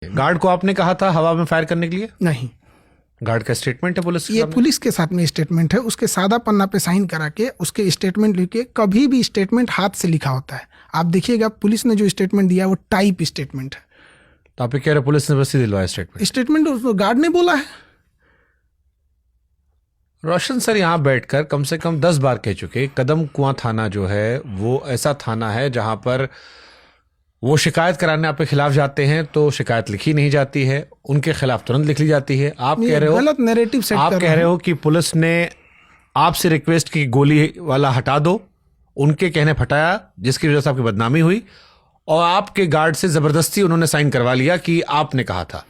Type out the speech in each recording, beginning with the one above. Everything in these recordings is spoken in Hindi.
गार्ड को आपने कहा था हवा में फायर करने के लिए? नहीं, गार्ड का स्टेटमेंट है पुलिस के ये सामने? पुलिस के साथ में स्टेटमेंट है, उसके सादा पन्ना पे साइन करा के उसके स्टेटमेंट लिख के, कभी भी स्टेटमेंट हाथ से लिखा होता है। आप देखिएगा पुलिस ने जो स्टेटमेंट दिया वो टाइप स्टेटमेंट है। तो आप कह रहे पुलिस ने बस ही दिलवाया स्टेटमेंट? स्टेटमेंट गार्ड ने बोला है। रोशन सर यहाँ बैठकर कम से कम 10 बार कह चुके, कदम कुआं थाना जो है वो ऐसा थाना है जहां पर वो शिकायत कराने आपके खिलाफ जाते हैं तो शिकायत लिखी नहीं जाती है, उनके खिलाफ तुरंत लिख ली जाती है। आप कह रहे हो गलत नैरेटिव सेट आप कर कह रहे हो कि पुलिस ने आपसे रिक्वेस्ट की गोली वाला हटा दो, उनके कहने हटाया जिसकी वजह से आपकी बदनामी हुई, और आपके गार्ड से जबरदस्ती उन्होंने साइन करवा लिया कि आपने कहा था।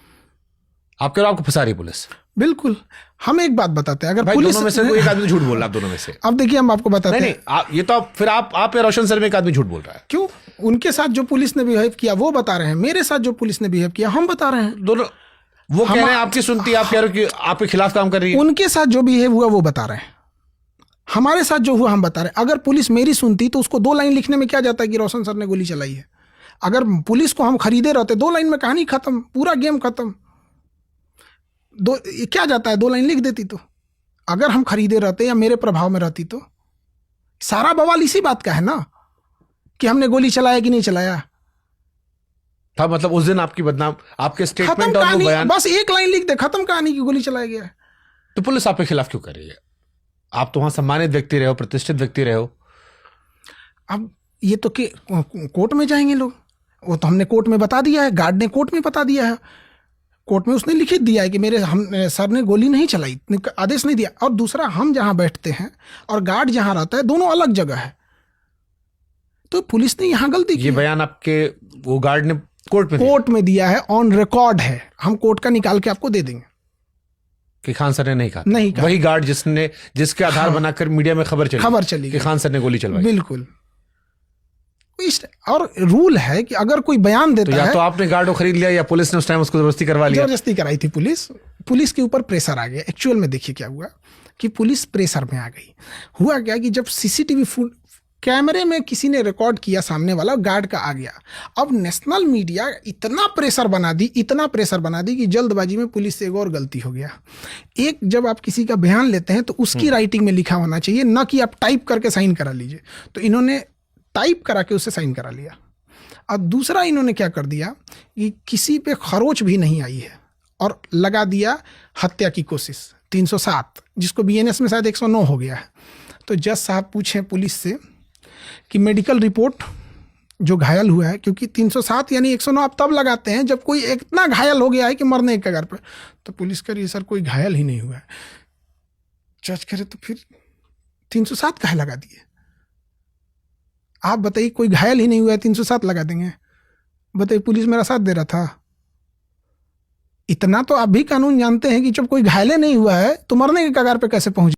आप कह रहे हो आपको फंसा रही पुलिस? बिल्कुल। हम एक बात बताते हैं, अगर भाई पुलिस दोनों में से कोई एक आदमी झूठ बोल रहा है, आप दोनों में से। अब देखिए हम आपको बताते नहीं हैं। ये तो फिर आप या रोशन सर में एक आदमी झूठ बोल रहा है। क्यों? उनके साथ जो पुलिस ने बिहेव किया वो बता रहे हैं, मेरे साथ जो पुलिस ने बिहेव किया हम बता रहे हैं। दोनों वो कह रहे हैं आपकी सुनती, आप कह रहे हो कि आपके खिलाफ काम कर रही है। उनके साथ जो बिहेव हुआ वो बता रहे हैं, हमारे साथ जो हुआ हम बता रहे हैं। अगर पुलिस मेरी सुनती तो उसको 2 लाइन लिखने में क्या जाता है कि रोशन सर ने गोली चलाई है। अगर पुलिस को हम खरीदे रहते 2 लाइन में कहानी खत्म, पूरा गेम खत्म। क्या जाता है, 2 लाइन लिख देती तो। अगर हम खरीदे रहते या मेरे प्रभाव में रहती तो सारा बवाल इसी बात का है ना कि हमने गोली चलाया कि नहीं चलाया। था मतलब उस दिन आपकी बदनाम, आपके खत्म स्टेटमेंट और वो कहानी, बयान, बस 1 लाइन लिख दे, खत्म कहानी की गोली चलाया गया है। तो पुलिस आपके खिलाफ क्यों कर रही है? आप तो वहां सम्मानित व्यक्ति रहे हो, प्रतिष्ठित व्यक्ति रहे हो। अब ये तो कि कोर्ट में जाएंगे लोग, वो तो हमने कोर्ट में बता दिया है, गार्ड ने कोर्ट में बता दिया है, कोर्ट में उसने लिखित दिया है कि हम सर ने गोली नहीं चलाई, आदेश नहीं दिया। और दूसरा, हम जहां बैठते हैं और गार्ड जहां रहता है दोनों अलग जगह है, तो पुलिस ने यहां गलती की। ये बयान आपके वो गार्ड ने कोर्ट में दिया है, ऑन रिकॉर्ड है, हम कोर्ट का निकाल के आपको दे देंगे कि खान सर ने नहीं कहा। नहीं कहा। वही गार्ड जिसके आधार बनाकर मीडिया में खबर चली कि खान सर ने गोली चलवाई। बिल्कुल। और रूल है कि अगर कोई बयान देता तो या है, तो आपने गार्ड को खरीद लिया या पुलिस ने उस टाइम उसको जबरदस्ती करवा लिया। जबरदस्ती कराई थी पुलिस के ऊपर प्रेशर आ गया। एक्चुअल में देखिए क्या हुआ कि पुलिस प्रेशर में आ गई। हुआ क्या कि जब सीसीटीवी कैमरे में किसी ने रिकॉर्ड किया, सामने वाला गार्ड का आ गया। अब नेशनल मीडिया इतना प्रेशर बना दी कि जल्दबाजी में पुलिस से एक और गलती हो गया। एक, जब आप किसी का बयान लेते हैं तो उसकी राइटिंग में लिखा होना चाहिए, ना कि आप टाइप करके साइन करा लीजिए। तो इन्होंने टाइप करा के उससे साइन करा लिया। और दूसरा, इन्होंने क्या कर दिया कि किसी पे खरोच भी नहीं आई है और लगा दिया हत्या की कोशिश 307, जिसको बीएनएस में शायद 109 हो गया है। तो जज साहब पूछे पुलिस से कि मेडिकल रिपोर्ट जो घायल हुआ है, क्योंकि 307 यानी 109 आप तब लगाते हैं जब कोई इतना घायल हो गया है कि मरने के कगार पर। तो पुलिस कह रही है सर कोई घायल ही नहीं हुआ है। जज करे तो फिर 307 काहे लगा दिए? आप बताइए, कोई घायल ही नहीं हुआ है 307 लगा देंगे? बताइए, पुलिस मेरा साथ दे रहा था। इतना तो आप भी कानून जानते हैं कि जब कोई घायल नहीं हुआ है तो मरने के कगार पे कैसे पहुंच